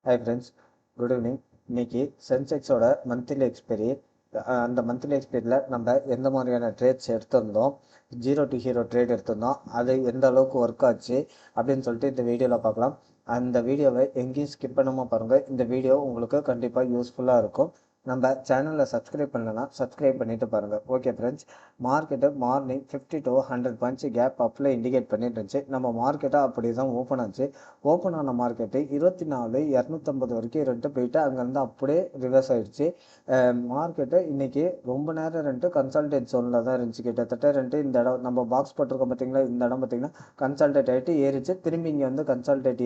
Hi friends, good evening. இன்னைக்கு சென்செக்ஸோட monthly expiry. அந்த monthly எக்ஸ்பைரியில் நம்ம எந்த மாதிரியான ட்ரேட்ஸ் எடுத்திருந்தோம், ஜீரோ டு ஹீரோ ட்ரேட் எடுத்திருந்தோம், அது எந்த அளவுக்கு ஒர்க் ஆச்சு அப்படின்னு சொல்லிட்டு இந்த வீடியோவில் பார்க்கலாம். அந்த வீடியோவை எங்கேயும் ஸ்கிப் பண்ணாமல் பாருங்கள். இந்த வீடியோ உங்களுக்கு கண்டிப்பாக யூஸ்ஃபுல்லாக இருக்கும். நம்ம சேனலில் சப்ஸ்கிரைப் பண்ணலன்னா சப்ஸ்கிரைப் பண்ணிட்டு பாருங்கள். Okay friends, market morning 50 to 100 points gap அப்பில் இண்டிகேட் பண்ணிட்டு இருந்துச்சு. நம்ம மார்க்கெட்டை அப்படி தான் ஓப்பன் ஆச்சு. ஓப்பன் ஆன மார்க்கெட்டு 24,250 வரைக்கும் ரெண்டு போயிட்டு அங்கேருந்து அப்படியே ரிவர்ஸ் ஆயிடுச்சு. மார்க்கெட்டு இன்னைக்கு ரொம்ப நேரம் ரெண்டு கன்சல்டேட் ஜோனில் தான் இருந்துச்சு. கிட்டத்தட்ட ரெண்டு இந்த இடம் நம்ம பாக்ஸ் போட்டிருக்கோம் பார்த்தீங்களா, இந்த இடம் பார்த்தீங்கன்னா கன்சல்டேட் ஆகிட்டு ஏறிச்சு, திரும்பி இங்கே வந்து கன்சல்டேட்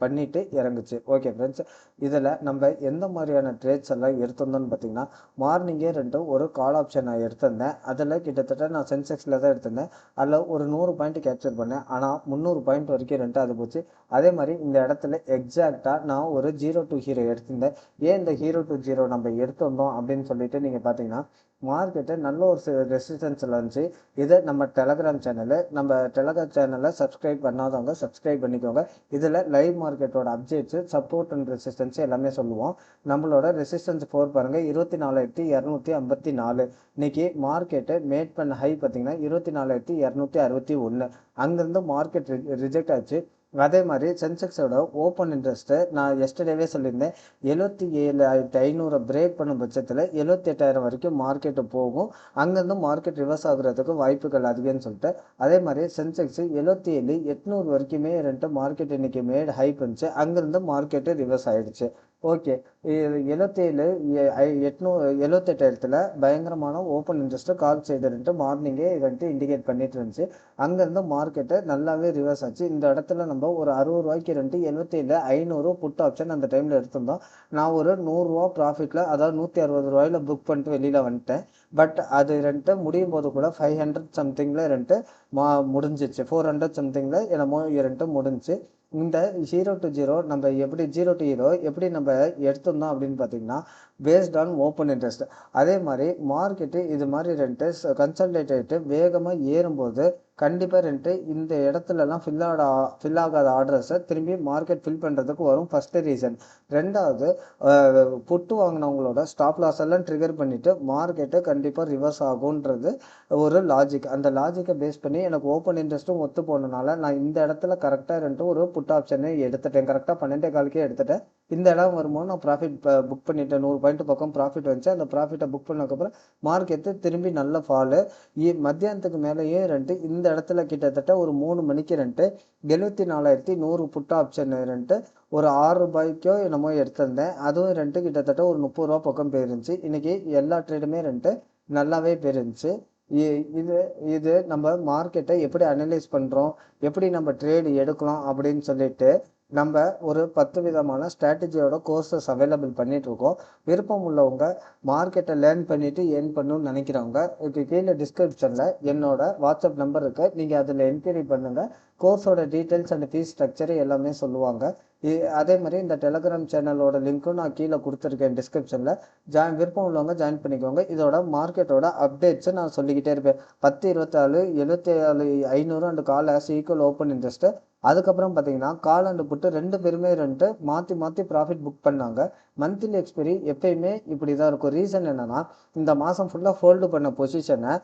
பண்ணிட்டு இறங்குச்சு. ஓகே ஃப்ரெண்ட்ஸ், இதில் நம்ம எந்த மாதிரியான ட்ரேட்ஸ் எல்லாம் எடுத்திருந்தோம்னு பார்த்தீங்கன்னா, மார்னிங்கே ரெண்டு ஒரு கால் ஆப்ஷன் நான் எடுத்திருந்தேன். அதில் கிட்டத்தட்ட நான் சென்செக்ஸில் தான் எடுத்திருந்தேன். அதில் ஒரு 100 பாயிண்ட் கேப்சர் பண்ணேன். ஆனால் 300 பாயிண்ட் வரைக்கும் ரெண்டு அது போச்சு. அதே மாதிரி இந்த இடத்துல எக்ஸாக்டாக நான் ஒரு ஜீரோ டு ஹீரோ எடுத்திருந்தேன். ஏன் இந்த ஹீரோ டு ஜீரோ நம்ம எடுத்திருந்தோம் அப்படின்னு சொல்லிட்டு நீங்கள் பார்த்தீங்கன்னா, மார்க்கெட்டு நல்ல ஒரு ரெசிஸ்டன்ஸில் இருந்துச்சு. இதை நம்ம டெலகிராம் சேனலை சப்ஸ்கிரைப் பண்ணாதவங்க சப்ஸ்கிரைப் பண்ணிக்கோங்க. இதில் லைவ் மார்க்கெட்டோட அப்டேட்ஸு, சப்போர்ட் அண்ட் ரெசிஸ்டன்ஸ் எல்லாமே சொல்லுவோம். நம்மளோட ரெசிஸ்டன்ஸ் ஃபோர் பாருங்கள், 24,254. இன்னைக்கு மார்க்கெட்டு மேட் பண்ண ஹை பார்த்தீங்கன்னா 24,261. அங்கேருந்து மார்க்கெட் ரிஜெக்ட் ஆச்சு. அதே மாதிரி சென்செக்ஸோட ஓப்பன் இன்ட்ரெஸ்ட்டு நான் எஸ்டர்டேவே சொல்லியிருந்தேன். 77,500 பிரேக் பண்ணும் பட்சத்தில் 78,000 வரைக்கும் மார்க்கெட்டு போகும். அங்கேருந்து மார்க்கெட் ரிவர்ஸ் ஆகுறதுக்கு வாய்ப்புகள் அதிகம்னு சொல்லிட்டு, அதே மாதிரி சென்செக்ஸ் 77,800 வரைக்குமே ரெண்டு மார்க்கெட் இன்னைக்கு மேட் ஹை பண்ணிச்சு. அங்கேருந்து மார்க்கெட்டு ரிவர்ஸ் ஆயிடுச்சு. ஓகே, 78,000 பயங்கரமான ஓப்பன் இன்ட்ரெஸ்ட்டு கால் செய்துட்டு மார்னிங்கே வந்துட்டு இண்டிகேட் பண்ணிட்டு இருந்துச்சு. அங்கேருந்து மார்க்கெட்டு நல்லாவே ரிவர்ஸ் ஆச்சு. இந்த இடத்துல நம்ம ஒரு 60 ரூபாய்க்கு ரெண்டு 77,500 புட் ஆப்ஷன் அந்த டைமில் எடுத்திருந்தோம். நான் ஒரு 100 ரூபா ப்ராஃபிட்டில், அதாவது 160 ரூபாயில் புக் பண்ணிட்டு வெளியில் வந்துட்டேன். பட் அது ரெண்டு முடியும் போது கூட 500 சம்திங்கில் ரெண்டு முடிஞ்சிச்சு. 400 சம்திங்கில் என்னமோ ரெண்டு முடிஞ்சிச்சு. இந்த ஜீரோ டு ஜீரோ நம்ம எப்படி ஜீரோ டு ஹீரோ எப்படி நம்ம எடுத்திருந்தோம் அப்படின்னு பார்த்தீங்கன்னா, பேஸ்ட் ஆன் ஓப்பன் இன்ட்ரெஸ்ட். அதே மாதிரி மார்க்கெட்டு இது மாதிரி ரெண்டு கன்சல்டேட் ஆகிட்டு வேகமாக ஏறும்போது கண்டிப்பாக ரெண்டு இந்த இடத்துலலாம் ஃபில் ஆகாத ஆர்டர்ஸை திரும்பி மார்க்கெட் ஃபில் பண்ணுறதுக்கு வரும். First reason. ரெண்டாவது, புட்டு வாங்கினவங்களோட ஸ்டாப் லாஸ் எல்லாம் ட்ரிகர் பண்ணிவிட்டு மார்க்கெட்டு கண்டிப்பாக ரிவர்ஸ் ஆகுன்றது ஒரு லாஜிக். அந்த லாஜிக்கை பேஸ் பண்ணி எனக்கு ஓப்பன் இன்ட்ரெஸ்ட்டும் ஒத்து போனதுனால நான் இந்த இடத்துல கரெக்டாக ரெண்டு ஒரு புட் ஆப்ஷனே எடுத்துட்டேன். கரெக்டாக 12 எடுத்துட்டேன். இந்த இடம் வரும்போது நான் ப்ராஃபிட் புக் பண்ணிட்டேன். 100 பாயிண்ட் பக்கம் ப்ராஃபிட் வந்துச்சு. அந்த ப்ராஃபிட்டை புக் பண்ணதுக்கப்புறம் மார்க்கெட்டு திரும்பி நல்ல ஃபாலு. மத்தியானத்துக்கு மேலேயே ரெண்டு இந்த இடத்துல கிட்டத்தட்ட ஒரு 3 மணிக்கு ரெண்டு 74,100 புட் ஆப்ஷன் ரெண்டு ஒரு 6 ரூபாய்க்கோ என்னமோ எடுத்திருந்தேன். அதுவும் ரெண்டு கிட்டத்தட்ட ஒரு 30 ரூபா பக்கம் போயிருந்துச்சு. இன்னைக்கு எல்லா ட்ரேடுமே ரெண்டு நல்லாவே போயிருந்துச்சு. இது இது நம்ம மார்க்கெட்டை எப்படி அனலைஸ் பண்ணுறோம், எப்படி நம்ம ட்ரேடு எடுக்கலாம் அப்படின்னு சொல்லிட்டு நம்ம ஒரு 10 விதமான ஸ்ட்ராட்டஜியோட கோர்சஸ் அவைலபிள் பண்ணிட்டு இருக்கோம். விருப்பம் உள்ளவங்க மார்க்கெட்டை லேர்ன் பண்ணிட்டு ஏர்ன் பண்ணணும்னு நினைக்கிறவங்க கீழே டிஸ்கிரிப்ஷனில் என்னோட வாட்ஸ்அப் நம்பர் இருக்கு, நீங்கள் அதில் என்கொயரி பண்ணுங்க. கோர்ஸோட டீட்டெயில்ஸ் அண்ட் ஃபீஸ் ஸ்ட்ரக்சர் எல்லாமே சொல்லுவாங்க. அதே மாதிரி இந்த டெலகிராம் சேனலோட லிங்க்கும் நான் கீழே கொடுத்துருக்கேன் டிஸ்கிரிப்ஷனில். விருப்பம் உள்ளவங்க ஜாயின் பண்ணிக்கோங்க. இதோட மார்க்கெட்டோட அப்டேட்ஸை நான் சொல்லிக்கிட்டே இருப்பேன். 10, 24, 77,500 and call as equal open interest. அதுக்கப்புறம் பார்த்தீங்கன்னா கால் அண்ட் புட்டு ரெண்டு பேருமே ரெண்டு மாற்றி ப்ராஃபிட் புக் பண்ணாங்க. மந்த்லி எக்ஸ்பைரி எப்பயுமே இப்படி தான் இருக்கும். ரீசன் என்னன்னா, இந்த மாதம் ஃபுல்லாக ஹோல்டு பண்ண பொசிஷனை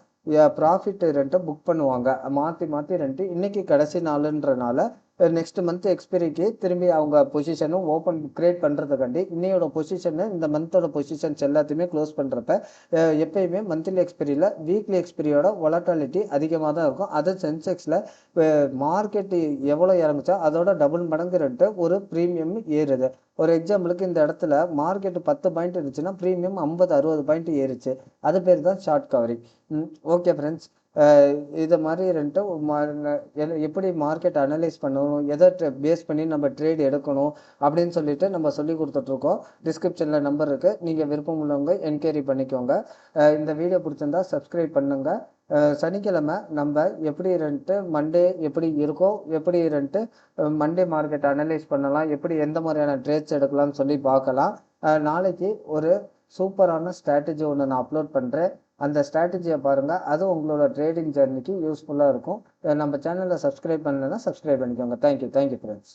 ப்ராஃபிட் ரெண்ட்டை புக் பண்ணுவாங்க. மாற்றி ரெண்டு இன்னைக்கு கடைசி நாளுன்றனால நெக்ஸ்ட் மந்த் எக்ஸ்பைரிக்கு திரும்பி அவங்க பொசிஷனும் ஓப்பன் கிரியேட் பண்ணுறதுக்காண்டி இன்னையோட பொசிஷனை இந்த மந்தோட பொசிஷன்ஸ் எல்லாத்தையுமே க்ளோஸ் பண்ணுறப்ப எப்பயுமே மந்த்லி எக்ஸ்பைரியில் வீக்லி எக்ஸ்பைரியோட வொலட்டாலிட்டி அதிகமாக தான் இருக்கும். அது சென்செக்ஸில் மார்க்கெட்டு எவ்வளோ இறங்குச்சோ அதோட டபுள் மடங்கு ரெண்டு ஒரு ப்ரீமியம் ஏறுது. ஒரு எக்ஸாம்பிளுக்கு இந்த இடத்துல மார்க்கெட்டு 10 பாயிண்ட் இருந்துச்சுன்னா ப்ரீமியம் 50-60 பாயிண்ட் ஏறிச்சு. அது பேர் தான் ஷார்ட் கவரிங். ஓகே ஃப்ரெண்ட்ஸ், இதை மாதிரி ரெண்டு எப்படி மார்க்கெட் அனலைஸ் பண்ணணும், எதை பேஸ் பண்ணி நம்ம ட்ரேட் எடுக்கணும் அப்படின்னு சொல்லிட்டு நம்ம சொல்லி கொடுத்துட்ருக்கோம். டிஸ்கிரிப்ஷனில் நம்பர் இருக்குது, நீங்கள் விருப்பம் உள்ளவங்க என்கொயரி பண்ணிக்கோங்க. இந்த வீடியோ பிடிச்சிருந்தா சப்ஸ்கிரைப் பண்ணுங்கள். சனிக்கிழமை நம்ம எப்படி ரெண்டு மண்டே எப்படி இருக்கோ, எப்படி ரெண்டு மண்டே மார்க்கெட் அனலைஸ் பண்ணலாம், எப்படி எந்த மாதிரியான ட்ரேட்ஸ் எடுக்கலாம்னு சொல்லி பார்க்கலாம். நாளைக்கு ஒரு சூப்பரான ஸ்ட்ராட்டஜி ஒன்று நான் அப்லோட் பண்ணுறேன். அந்த ஸ்ட்ராட்டஜியை பாருங்கள், அது உங்களோட ட்ரேடிங் ஜர்னிக்கு யூஸ்ஃபுல்லாக இருக்கும். நம்ம சேனலை சப்ஸ்கிரைப் பண்ணலைன்னா சப்ஸ்கிரைப் பண்ணிக்கோங்க. Thank you friends.